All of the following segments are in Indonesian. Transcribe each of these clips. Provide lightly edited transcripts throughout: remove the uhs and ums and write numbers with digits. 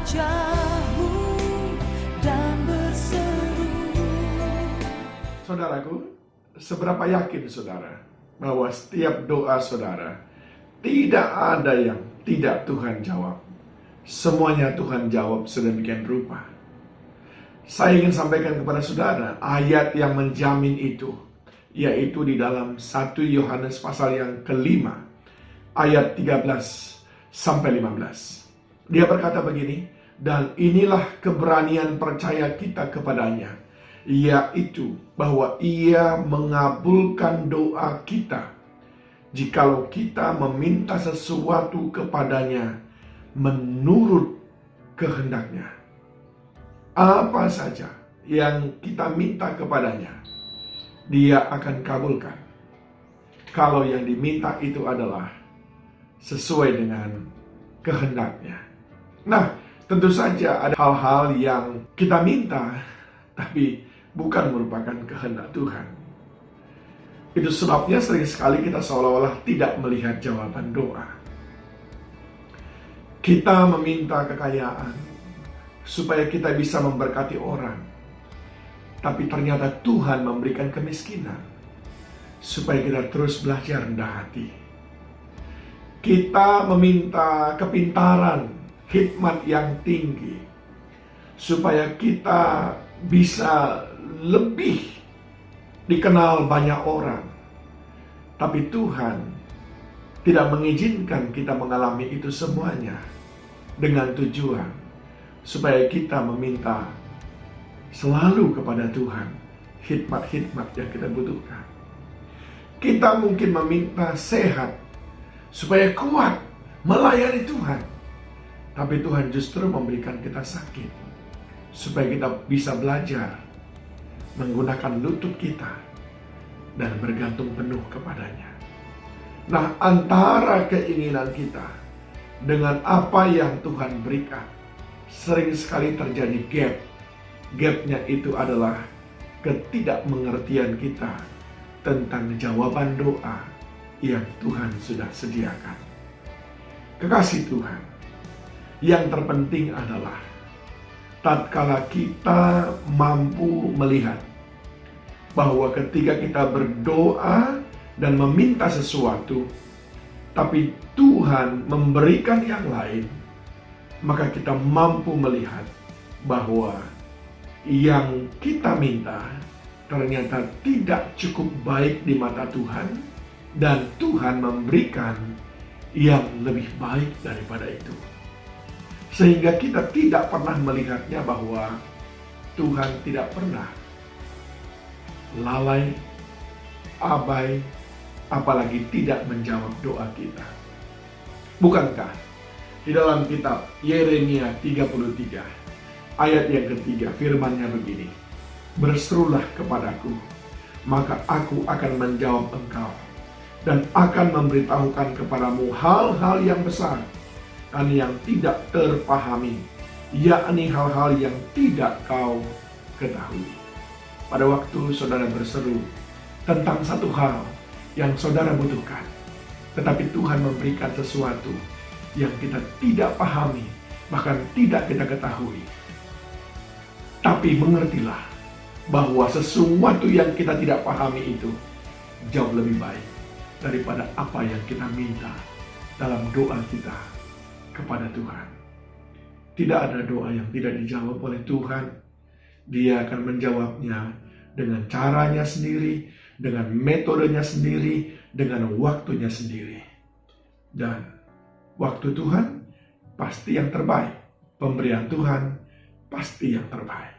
wajah-Mu dan berseru. Saudaraku, seberapa yakin saudara bahwa setiap doa saudara tidak ada yang tidak Tuhan jawab? Semuanya Tuhan jawab sedemikian rupa. Saya ingin sampaikan kepada saudara ayat yang menjamin itu, yaitu di dalam 1 Yohanes pasal yang ke-5 ayat 13 sampai 15. Dia berkata begini, dan inilah keberanian percaya kita kepadanya, yaitu bahwa Ia mengabulkan doa kita jikalau kita meminta sesuatu kepadanya menurut kehendaknya. Apa saja yang kita minta kepadanya, Dia akan kabulkan, kalau yang diminta itu adalah sesuai dengan kehendaknya. Nah, tentu saja ada hal-hal yang kita minta tapi bukan merupakan kehendak Tuhan. Itu sebabnya sering sekali kita seolah-olah tidak melihat jawaban doa. Kita meminta kekayaan supaya kita bisa memberkati orang, tapi ternyata Tuhan memberikan kemiskinan supaya kita terus belajar rendah hati. Kita meminta kepintaran, hikmat yang tinggi, supaya kita bisa lebih dikenal banyak orang. Tapi Tuhan tidak mengizinkan kita mengalami itu semuanya, dengan tujuan supaya kita meminta selalu kepada Tuhan hikmat-hikmat yang kita butuhkan. Kita mungkin meminta sehat supaya kuat melayani Tuhan, tapi Tuhan justru memberikan kita sakit supaya kita bisa belajar menggunakan lutut kita dan bergantung penuh kepadanya. Nah, antara keinginan kita dengan apa yang Tuhan berikan, sering sekali terjadi gap. Gapnya itu adalah ketidakmengertian kita tentang jawaban doa yang Tuhan sudah sediakan. Kekasih Tuhan, yang terpenting adalah tatkala kita mampu melihat bahwa ketika kita berdoa dan meminta sesuatu, tapi Tuhan memberikan yang lain, maka kita mampu melihat bahwa yang kita minta ternyata tidak cukup baik di mata Tuhan, dan Tuhan memberikan yang lebih baik daripada itu. Sehingga kita tidak pernah melihatnya bahwa Tuhan tidak pernah lalai, abai, apalagi tidak menjawab doa kita. Bukankah di dalam kitab Yeremia 33 ayat yang ketiga firman-Nya begini, berserulah kepadaku, maka aku akan menjawab engkau dan akan memberitahukan kepadamu hal-hal yang besar dan yang tidak terpahami, yakni hal-hal yang tidak kau ketahui. Pada waktu saudara berseru tentang satu hal yang saudara butuhkan, tetapi Tuhan memberikan sesuatu yang kita tidak pahami, bahkan tidak kita ketahui. Tapi mengertilah bahwa sesuatu yang kita tidak pahami itu jauh lebih baik daripada apa yang kita minta dalam doa kita kepada Tuhan. Tidak ada doa yang tidak dijawab oleh Tuhan. Dia akan menjawabnya dengan caranya sendiri, dengan metodenya sendiri, dengan waktunya sendiri. Dan waktu Tuhan pasti yang terbaik. Pemberian Tuhan pasti yang terbaik.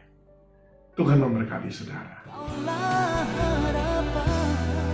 Tuhan memberkati saudara. Kaulah harapan